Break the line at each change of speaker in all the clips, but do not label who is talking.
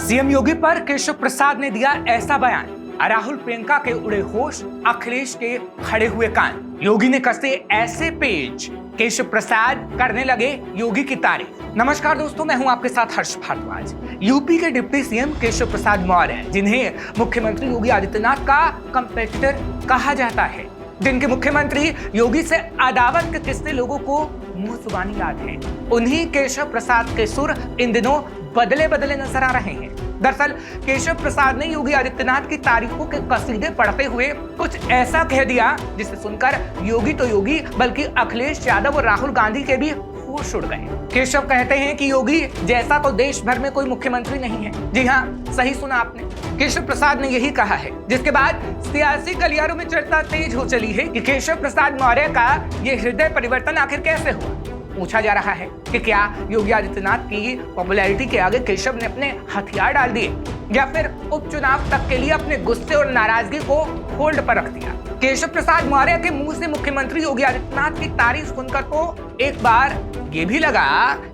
CM योगी पर केशव प्रसाद ने दिया ऐसा बयान, राहुल प्रियंका के उड़े होश, अखिलेश के खड़े हुए कान। योगी ने कसे ऐसे पेज, केशव प्रसाद करने लगे योगी की तारीफ। नमस्कार दोस्तों, मैं हूं आपके साथ हर्ष भारद्वाज। यूपी के डिप्टी सीएम केशव प्रसाद मौर्य, जिन्हें मुख्यमंत्री योगी आदित्यनाथ का कंपेटिटर कहा जाता है, जिनके मुख्यमंत्री योगी से अदावत के किस्से लोगों को मुंह जुबानी याद है, उन्हीं केशव प्रसाद के सुर इन दिनों बदले बदले नजर आ रहे हैं। दरअसल केशव प्रसाद ने योगी आदित्यनाथ की तारीफों के कसीदे पढ़ते हुए कुछ ऐसा कह दिया जिसे सुनकर योगी तो योगी बल्कि अखिलेश यादव और राहुल गांधी के भी होश उड़ गए। केशव कहते हैं कि योगी जैसा तो देश भर में कोई मुख्यमंत्री नहीं है। जी हाँ, सही सुना आपने, केशव प्रसाद ने यही कहा है, जिसके बाद सियासी गलियारों में चर्चा तेज हो चली है कि केशव प्रसाद मौर्य का ये हृदय परिवर्तन आखिर कैसे हुआ। पूछा जा रहा है कि क्या योगी आदित्यनाथ की पॉपुलैरिटी के आगे केशव ने अपने हथियार डाल दिए या फिर उपचुनाव तक के लिए अपने गुस्से और नाराजगी को होल्ड पर रख दिया। केशव प्रसाद मौर्य के मुंह से मुख्यमंत्री योगी आदित्यनाथ की तारीफ सुनकर तो एक बार ये भी लगा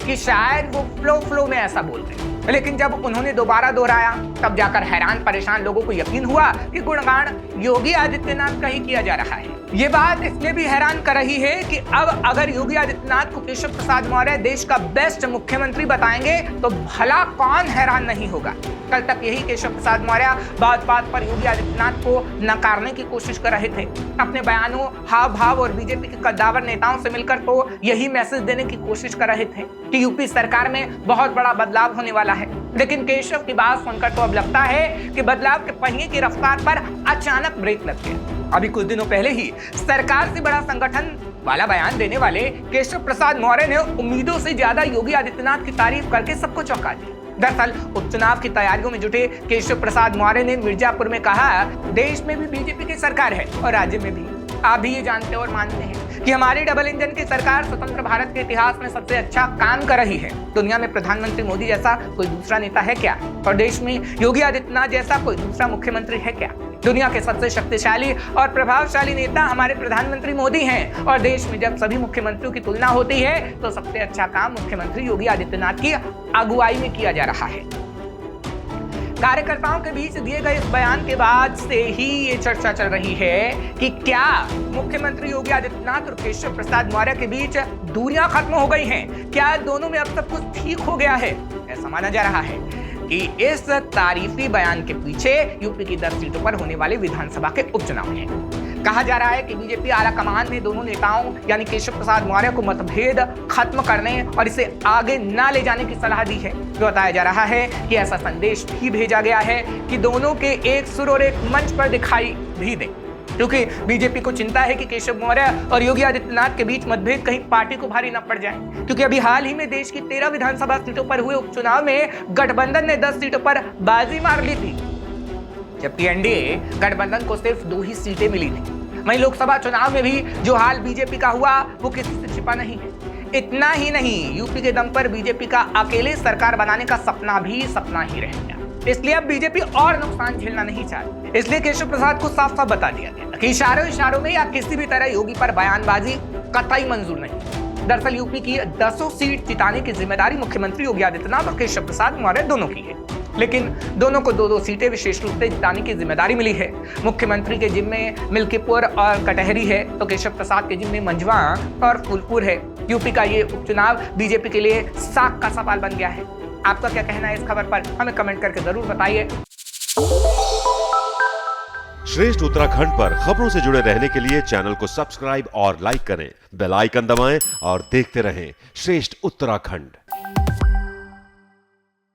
कि शायद वो फ्लो में ऐसा बोल रहे, लेकिन जब उन्होंने दोबारा दोहराया तब जाकर हैरान परेशान लोगों को यकीन हुआ कि गुणगान योगी आदित्यनाथ का ही किया जा रहा है। ये बात इसलिए भी हैरान कर रही है कि अब अगर योगी आदित्यनाथ को केशव प्रसाद मौर्य देश का बेस्ट मुख्यमंत्री बताएंगे तो भला कौन हैरान नहीं होगा। कल तक यही केशव प्रसाद मौर्य बात बात पर योगी आदित्यनाथ को नकारने की कोशिश कर रहे थे। अपने बयानों, हाव भाव और बीजेपी के कद्दावर नेताओं से मिलकर तो यही मैसेज देने की कोशिश कर रहे थे कि यूपी सरकार में बहुत बड़ा बदलाव होने वाला है। लेकिन केशव की बात सुनकर तो अब लगता है कि बदलाव के पहिए की रफ्तार पर अचानक ब्रेक लग गया। अभी कुछ दिनों पहले ही सरकार से बड़ा संगठन वाला बयान देने वाले केशव प्रसाद मौर्य ने उम्मीदों से ज्यादा योगी आदित्यनाथ की तारीफ करके सबको चौंका दिया। दरअसल उपचुनाव की तैयारियों में जुटे केशव प्रसाद मौर्य ने मिर्जापुर में कहा, देश में भी बीजेपी की सरकार है और राज्य में भी। आप भी ये जानते और मानते हैं कि हमारी डबल इंजन की सरकार स्वतंत्र भारत के इतिहास में सबसे अच्छा काम कर रही है। दुनिया में प्रधानमंत्री मोदी जैसा कोई दूसरा नेता है क्या, और देश में योगी आदित्यनाथ जैसा कोई दूसरा मुख्यमंत्री है क्या। दुनिया के सबसे शक्तिशाली और प्रभावशाली नेता हमारे प्रधानमंत्री मोदी हैं, और देश में जब सभी मुख्यमंत्रियों की तुलना होती है तो सबसे अच्छा काम मुख्यमंत्री योगी आदित्यनाथ की अगुवाई में किया जा रहा है। कार्यकर्ताओं के बीच दिए गए इस बयान के बाद से ही ये चर्चा चल रही है कि क्या मुख्यमंत्री योगी आदित्यनाथ और केशव प्रसाद मौर्य के बीच दूरियां खत्म हो गई हैं? क्या दोनों में अब सब कुछ ठीक हो गया है? ऐसा माना जा रहा है कि इस तारीफी बयान के पीछे यूपी की 10 सीटों पर होने वाले विधानसभा के उपचुनाव हैं। कहा जा रहा है कि बीजेपी आला कमान ने दोनों नेताओं यानी केशव प्रसाद मौर्य को मतभेद खत्म करने और इसे आगे ना ले जाने की सलाह दी है। तो बताया जा रहा है कि ऐसा संदेश भी भेजा गया है कि दोनों के एक सुर और एक मंच पर दिखाई भी दे, क्योंकि बीजेपी को चिंता है कि केशव मौर्य और योगी आदित्यनाथ के बीच मतभेद कहीं पार्टी को भारी न पड़ जाए। क्योंकि अभी हाल ही में देश की 13 विधानसभा सीटों पर हुए उपचुनाव में गठबंधन ने 10 सीटों पर बाजी मार ली थी, जबकि एनडीए गठबंधन को सिर्फ 2 ही सीटें मिली थी। वहीं लोकसभा चुनाव में भी जो हाल बीजेपी का हुआ वो किसी से छिपा नहीं है। इतना ही नहीं, यूपी के दम पर बीजेपी का अकेले सरकार बनाने का सपना भी सपना ही रह गया। इसलिए अब बीजेपी और नुकसान झेलना नहीं चाहती। इसलिए केशव प्रसाद को साफ साफ बता दिया गया कि इशारों में या किसी भी तरह योगी पर बयानबाजी कतई मंजूर नहीं। दरअसल यूपी की 10 सीट जिताने की जिम्मेदारी मुख्यमंत्री योगी आदित्यनाथ और केशव प्रसाद मौर्य दोनों की है, लेकिन दोनों को 2-2 सीटें विशेष रूप से जिताने की जिम्मेदारी मिली है। मुख्यमंत्री के जिम्मे मिल्कीपुर और कटहरी है, तो केशव प्रसाद के जिम्मे मंझवा और फूलपुर है। यूपी का ये उपचुनाव बीजेपी के लिए साख का सवाल बन गया है। आपका क्या कहना है इस खबर पर, हमें कमेंट करके जरूर बताइए।
श्रेष्ठ उत्तराखंड पर खबरों से जुड़े रहने के लिए चैनल को सब्सक्राइब और लाइक करें, बेल आइकन दबाएं और देखते रहें श्रेष्ठ उत्तराखंड।